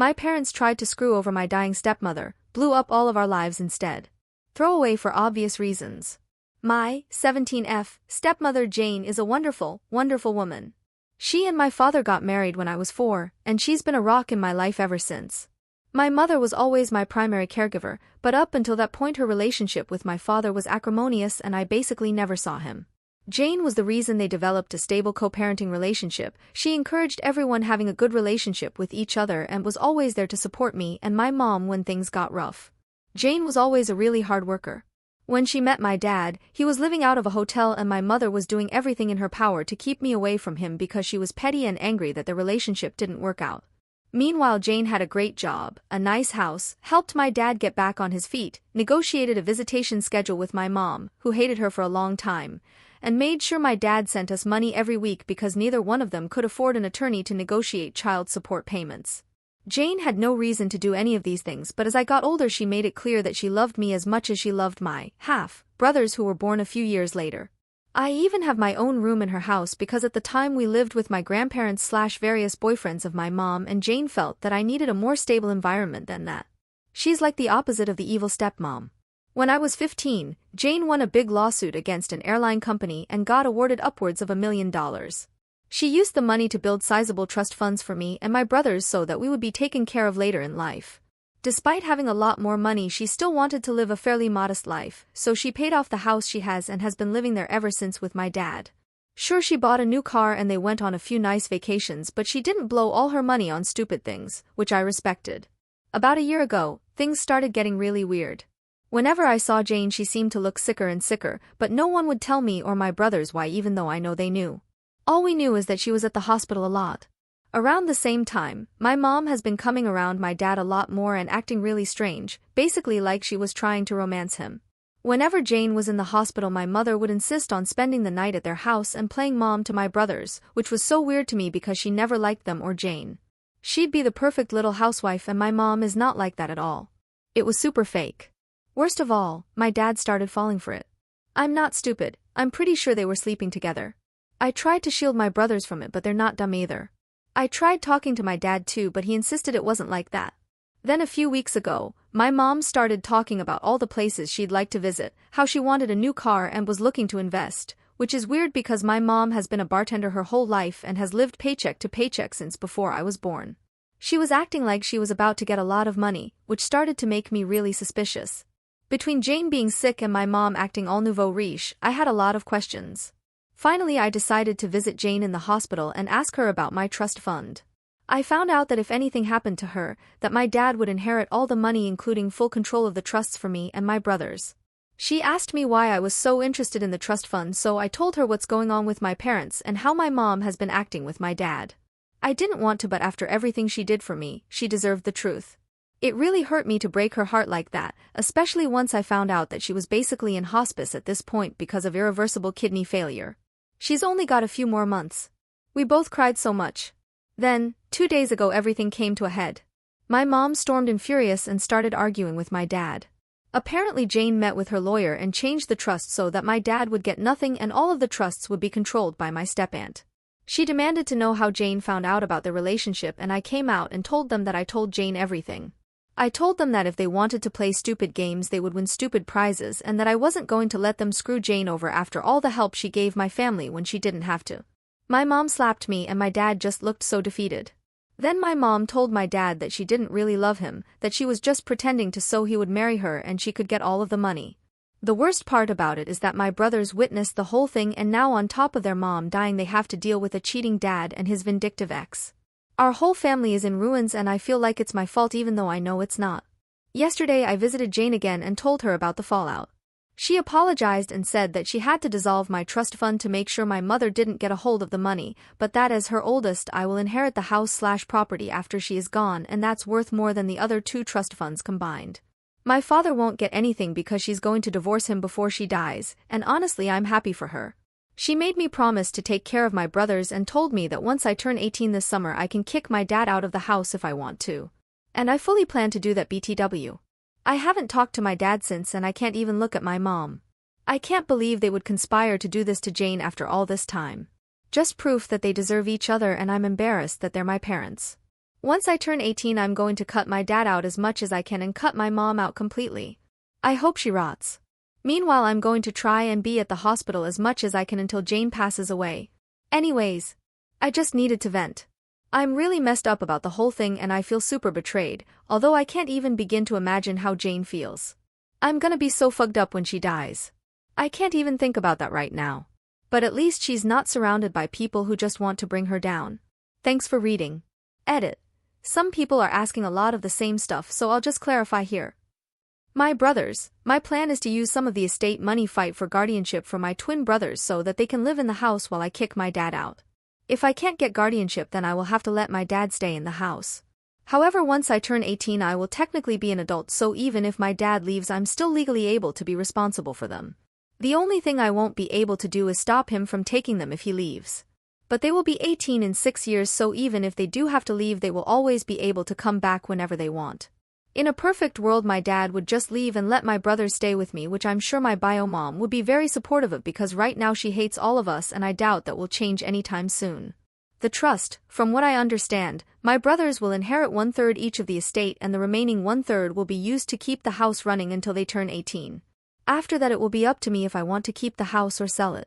My parents tried to screw over my dying stepmother, blew up all of our lives instead. Throw away for obvious reasons. My 17F stepmother Jane is a wonderful, wonderful woman. She and my father got married when I was 4, and she's been a rock in my life ever since. My mother was always my primary caregiver, but up until that point her relationship with my father was acrimonious and I basically never saw him. Jane was the reason they developed a stable co-parenting relationship. She encouraged everyone having a good relationship with each other and was always there to support me and my mom when things got rough. Jane was always a really hard worker. When she met my dad, he was living out of a hotel and my mother was doing everything in her power to keep me away from him because she was petty and angry that the relationship didn't work out. Meanwhile, Jane had a great job, a nice house, helped my dad get back on his feet, negotiated a visitation schedule with my mom, who hated her for a long time, and made sure my dad sent us money every week because neither one of them could afford an attorney to negotiate child support payments. Jane had no reason to do any of these things, but as I got older she made it clear that she loved me as much as she loved my half-brothers who were born a few years later. I even have my own room in her house because at the time we lived with my grandparents/various boyfriends of my mom, and Jane felt that I needed a more stable environment than that. She's like the opposite of the evil stepmom. When I was 15, Jane won a big lawsuit against an airline company and got awarded upwards of $1 million. She used the money to build sizable trust funds for me and my brothers so that we would be taken care of later in life. Despite having a lot more money, she still wanted to live a fairly modest life, so she paid off the house she has and has been living there ever since with my dad. Sure, she bought a new car and they went on a few nice vacations, but she didn't blow all her money on stupid things, which I respected. About a year ago, things started getting really weird. Whenever I saw Jane she seemed to look sicker and sicker, but no one would tell me or my brothers why, even though I know they knew. All we knew is that she was at the hospital a lot. Around the same time, my mom has been coming around my dad a lot more and acting really strange, basically like she was trying to romance him. Whenever Jane was in the hospital my mother would insist on spending the night at their house and playing mom to my brothers, which was so weird to me because she never liked them or Jane. She'd be the perfect little housewife and my mom is not like that at all. It was super fake. Worst of all, my dad started falling for it. I'm not stupid, I'm pretty sure they were sleeping together. I tried to shield my brothers from it, but they're not dumb either. I tried talking to my dad too, but he insisted it wasn't like that. Then a few weeks ago, my mom started talking about all the places she'd like to visit, how she wanted a new car and was looking to invest, which is weird because my mom has been a bartender her whole life and has lived paycheck to paycheck since before I was born. She was acting like she was about to get a lot of money, which started to make me really suspicious. Between Jane being sick and my mom acting all nouveau riche, I had a lot of questions. Finally, I decided to visit Jane in the hospital and ask her about my trust fund. I found out that if anything happened to her, that my dad would inherit all the money including full control of the trusts for me and my brothers. She asked me why I was so interested in the trust fund, so I told her what's going on with my parents and how my mom has been acting with my dad. I didn't want to, but after everything she did for me, she deserved the truth. It really hurt me to break her heart like that, especially once I found out that she was basically in hospice at this point because of irreversible kidney failure. She's only got a few more months. We both cried so much. Then, 2 days ago everything came to a head. My mom stormed in furious and started arguing with my dad. Apparently Jane met with her lawyer and changed the trust so that my dad would get nothing and all of the trusts would be controlled by my step-aunt. She demanded to know how Jane found out about the relationship and I came out and told them that I told Jane everything. I told them that if they wanted to play stupid games they would win stupid prizes and that I wasn't going to let them screw Jane over after all the help she gave my family when she didn't have to. My mom slapped me and my dad just looked so defeated. Then my mom told my dad that she didn't really love him, that she was just pretending to so he would marry her and she could get all of the money. The worst part about it is that my brothers witnessed the whole thing and now on top of their mom dying they have to deal with a cheating dad and his vindictive ex. Our whole family is in ruins and I feel like it's my fault even though I know it's not. Yesterday I visited Jane again and told her about the fallout. She apologized and said that she had to dissolve my trust fund to make sure my mother didn't get a hold of the money, but that as her oldest I will inherit the house/property after she is gone and that's worth more than the other 2 trust funds combined. My father won't get anything because she's going to divorce him before she dies, and honestly I'm happy for her. She made me promise to take care of my brothers and told me that once I turn 18 this summer I can kick my dad out of the house if I want to. And I fully plan to do that BTW. I haven't talked to my dad since and I can't even look at my mom. I can't believe they would conspire to do this to Jane after all this time. Just proof that they deserve each other and I'm embarrassed that they're my parents. Once I turn 18 I'm going to cut my dad out as much as I can and cut my mom out completely. I hope she rots. Meanwhile I'm going to try and be at the hospital as much as I can until Jane passes away. Anyways, I just needed to vent. I'm really messed up about the whole thing and I feel super betrayed, although I can't even begin to imagine how Jane feels. I'm gonna be so fucked up when she dies. I can't even think about that right now. But at least she's not surrounded by people who just want to bring her down. Thanks for reading. Edit. Some people are asking a lot of the same stuff, so I'll just clarify here. My brothers, my plan is to use some of the estate money fight for guardianship for my twin brothers so that they can live in the house while I kick my dad out. If I can't get guardianship then I will have to let my dad stay in the house. However, once I turn 18 I will technically be an adult, so even if my dad leaves I'm still legally able to be responsible for them. The only thing I won't be able to do is stop him from taking them if he leaves. But they will be 18 in 6 years, so even if they do have to leave they will always be able to come back whenever they want. In a perfect world my dad would just leave and let my brothers stay with me, which I'm sure my bio mom would be very supportive of because right now she hates all of us and I doubt that will change anytime soon. The trust, from what I understand, my brothers will inherit 1/3 each of the estate and the remaining 1/3 will be used to keep the house running until they turn 18. After that it will be up to me if I want to keep the house or sell it.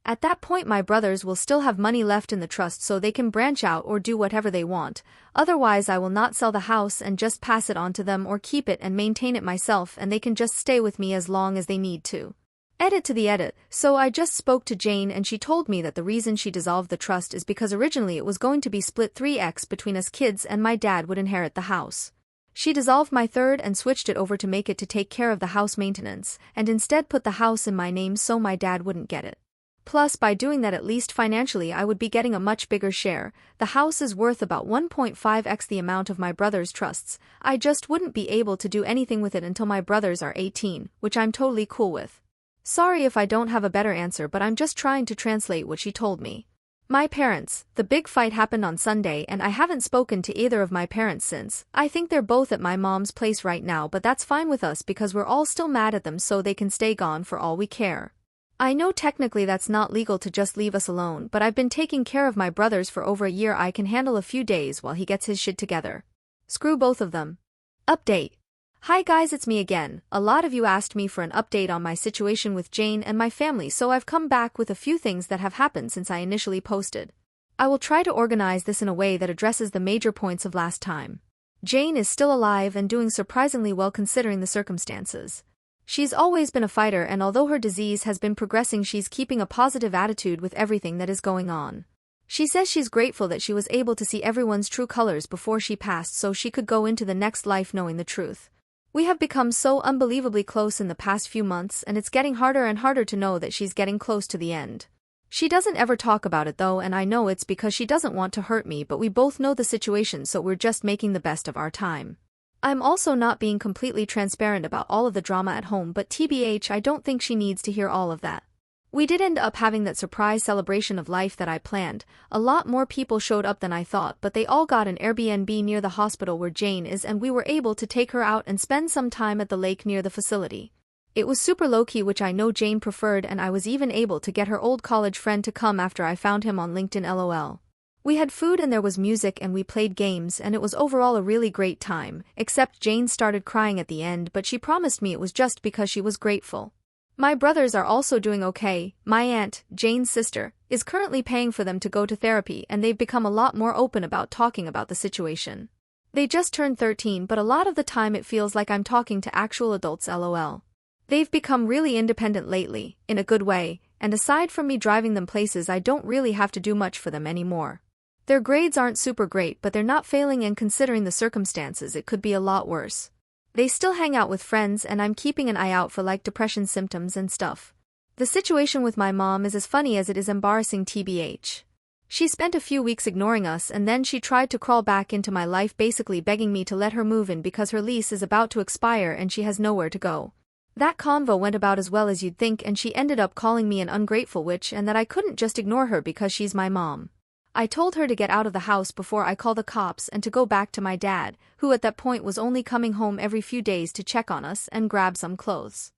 At that point my brothers will still have money left in the trust so they can branch out or do whatever they want, otherwise I will not sell the house and just pass it on to them or keep it and maintain it myself and they can just stay with me as long as they need to. Edit to the edit. So I just spoke to Jane and she told me that the reason she dissolved the trust is because originally it was going to be split 3x between us kids and my dad would inherit the house. She dissolved my third and switched it over to make it to take care of the house maintenance and instead put the house in my name so my dad wouldn't get it. Plus, by doing that at least financially I would be getting a much bigger share. The house is worth about 1.5x the amount of my brother's trusts. I just wouldn't be able to do anything with it until my brothers are 18, which I'm totally cool with. Sorry if I don't have a better answer, but I'm just trying to translate what she told me. My parents, the big fight happened on Sunday and I haven't spoken to either of my parents since. I think they're both at my mom's place right now, but that's fine with us because we're all still mad at them so they can stay gone for all we care. I know technically that's not legal to just leave us alone, but I've been taking care of my brothers for over a year. I can handle a few days while he gets his shit together. Screw both of them. Update. Hi guys, it's me again. A lot of you asked me for an update on my situation with Jane and my family, so I've come back with a few things that have happened since I initially posted. I will try to organize this in a way that addresses the major points of last time. Jane is still alive and doing surprisingly well considering the circumstances. She's always been a fighter and although her disease has been progressing she's keeping a positive attitude with everything that is going on. She says she's grateful that she was able to see everyone's true colors before she passed so she could go into the next life knowing the truth. We have become so unbelievably close in the past few months and it's getting harder and harder to know that she's getting close to the end. She doesn't ever talk about it though, and I know it's because she doesn't want to hurt me, but we both know the situation so we're just making the best of our time. I'm also not being completely transparent about all of the drama at home, but TBH, I don't think she needs to hear all of that. We did end up having that surprise celebration of life that I planned. A lot more people showed up than I thought, but they all got an Airbnb near the hospital where Jane is and we were able to take her out and spend some time at the lake near the facility. It was super low-key, which I know Jane preferred, and I was even able to get her old college friend to come after I found him on LinkedIn LOL. We had food and there was music and we played games and it was overall a really great time, except Jane started crying at the end, but she promised me it was just because she was grateful. My brothers are also doing okay. My aunt, Jane's sister, is currently paying for them to go to therapy and they've become a lot more open about talking about the situation. They just turned 13, but a lot of the time it feels like I'm talking to actual adults LOL. They've become really independent lately, in a good way, and aside from me driving them places I don't really have to do much for them anymore. Their grades aren't super great, but they're not failing, and considering the circumstances it could be a lot worse. They still hang out with friends and I'm keeping an eye out for like depression symptoms and stuff. The situation with my mom is as funny as it is embarrassing TBH. She spent a few weeks ignoring us and then she tried to crawl back into my life, basically begging me to let her move in because her lease is about to expire and she has nowhere to go. That convo went about as well as you'd think, and she ended up calling me an ungrateful witch and that I couldn't just ignore her because she's my mom. I told her to get out of the house before I call the cops and to go back to my dad, who at that point was only coming home every few days to check on us and grab some clothes.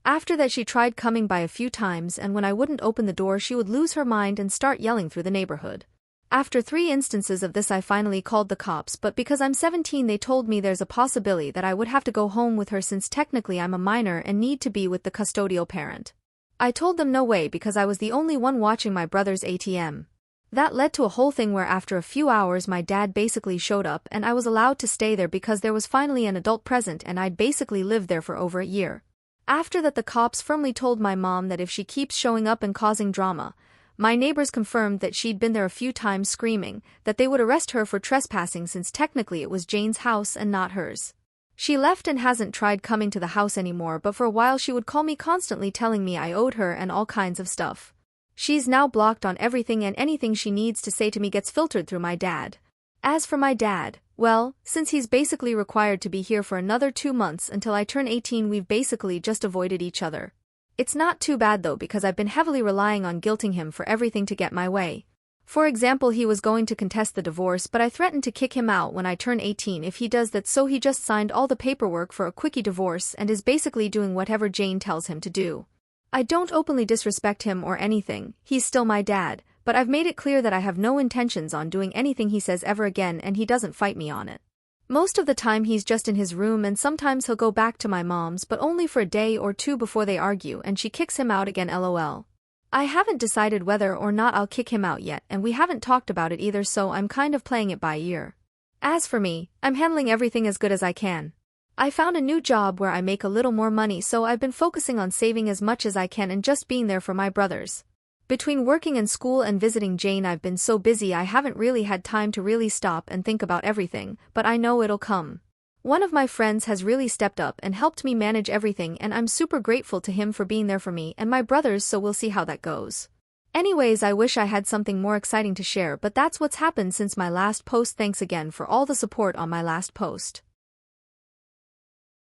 After that she tried coming by a few times, and when I wouldn't open the door she would lose her mind and start yelling through the neighborhood. After 3 instances of this I finally called the cops, but because I'm 17 they told me there's a possibility that I would have to go home with her since technically I'm a minor and need to be with the custodial parent. I told them no way because I was the only one watching my brother's ATM. That led to a whole thing where after a few hours my dad basically showed up and I was allowed to stay there because there was finally an adult present and I'd basically lived there for over a year. After that the cops firmly told my mom that if she keeps showing up and causing drama, my neighbors confirmed that she'd been there a few times screaming that they would arrest her for trespassing since technically it was Jane's house and not hers. She left and hasn't tried coming to the house anymore, but for a while she would call me constantly telling me I owed her and all kinds of stuff. She's now blocked on everything and anything she needs to say to me gets filtered through my dad. As for my dad, well, since he's basically required to be here for another 2 months until I turn 18, we've basically just avoided each other. It's not too bad though because I've been heavily relying on guilting him for everything to get my way. For example, he was going to contest the divorce but I threatened to kick him out when I turn 18 if he does that, so he just signed all the paperwork for a quickie divorce and is basically doing whatever Jane tells him to do. I don't openly disrespect him or anything, he's still my dad, but I've made it clear that I have no intentions on doing anything he says ever again and he doesn't fight me on it. Most of the time he's just in his room and sometimes he'll go back to my mom's but only for a day or two before they argue and she kicks him out again, lol. I haven't decided whether or not I'll kick him out yet and we haven't talked about it either, so I'm kind of playing it by ear. As for me, I'm handling everything as good as I can. I found a new job where I make a little more money, so I've been focusing on saving as much as I can and just being there for my brothers. Between working and school and visiting Jane I've been so busy I haven't really had time to really stop and think about everything, but I know it'll come. One of my friends has really stepped up and helped me manage everything and I'm super grateful to him for being there for me and my brothers, so we'll see how that goes. Anyways, I wish I had something more exciting to share, but that's what's happened since my last post. Thanks again for all the support on my last post.